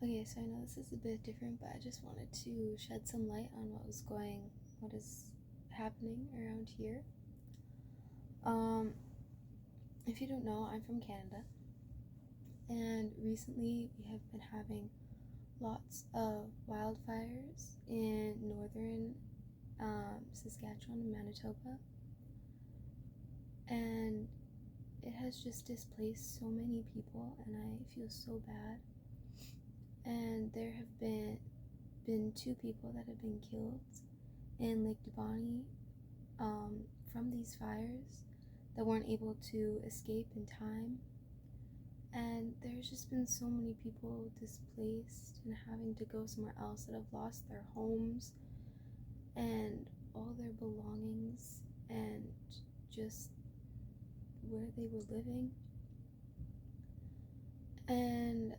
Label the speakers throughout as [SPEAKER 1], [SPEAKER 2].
[SPEAKER 1] Okay, so I know this is a bit different, but I just wanted to shed some light on what is happening around here. If you don't know, I'm from Canada, and recently we have been having lots of wildfires in northern Saskatchewan and Manitoba, and it has just displaced so many people, and I feel so bad. And there have been 2 people that have been killed in Lake Dubani from these fires that weren't able to escape in time. And there's just been so many people displaced and having to go somewhere else that have lost their homes and all their belongings and just where they were living. And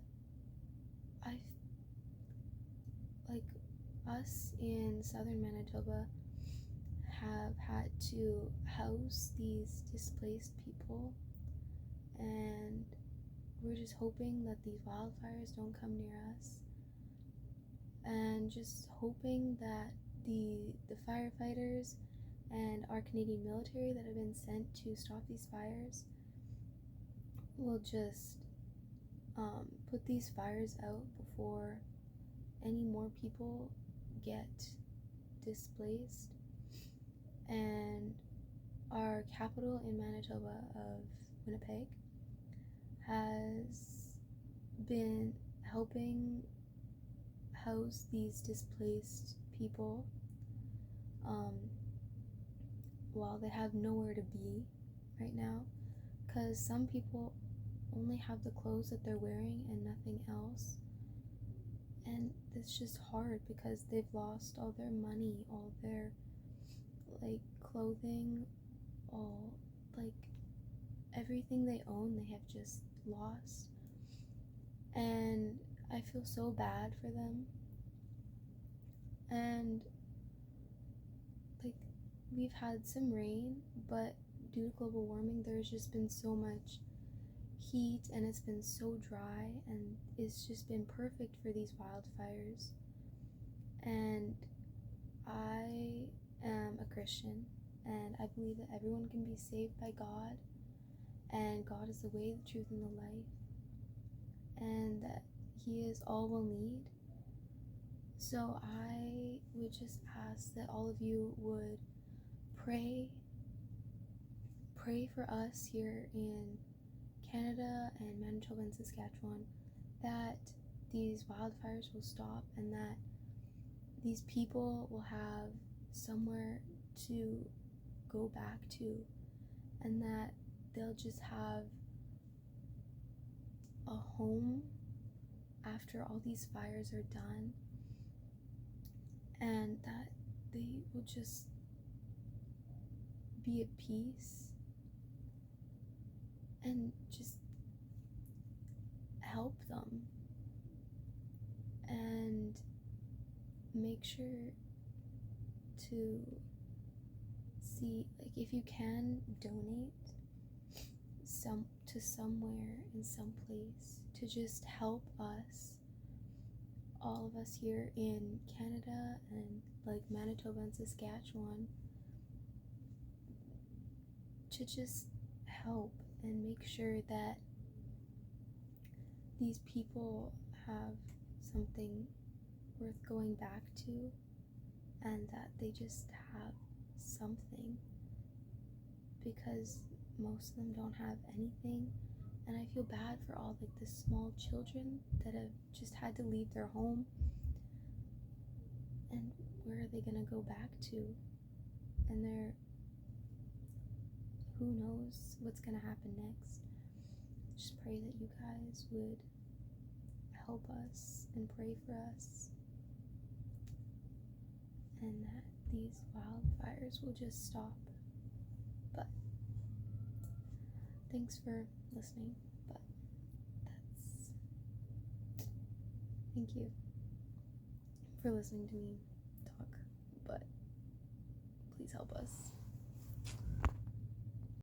[SPEAKER 1] like us in southern Manitoba have had to house these displaced people, and we're just hoping that these wildfires don't come near us, and just hoping that the firefighters and our Canadian military that have been sent to stop these fires will just put these fires out before any more people get displaced. And our capital in Manitoba of Winnipeg has been helping house these displaced people while they have nowhere to be right now, because some people only have the clothes that they're wearing and nothing else. And it's just hard because they've lost all their money, all their clothing, all everything they own, they have just lost. And I feel so bad for them. And we've had some rain, but due to global warming, there's just been so much heat, and it's been so dry, and it's just been perfect for these wildfires. And I am a Christian, and I believe that everyone can be saved by God, and God is the way, the truth, and the life, and that He is all we'll need. So I would just ask that all of you would pray for us here in Canada and Manitoba and Saskatchewan, that these wildfires will stop, and that these people will have somewhere to go back to, and that they'll just have a home after all these fires are done, and that they will just be at peace and just help them, and make sure to see, if you can donate to somewhere in some place to just help us, all of us here in Canada and Manitoba and Saskatchewan, to just help and make sure that these people have something worth going back to, and that they just have something, because most of them don't have anything. And I feel bad for all the small children that have just had to leave their home, and where are they gonna go back to? And who knows what's gonna happen next. Just pray that you guys would help us and pray for us, and that these wildfires will just stop. But thanks for listening. But thank you for listening to me talk. But please help us.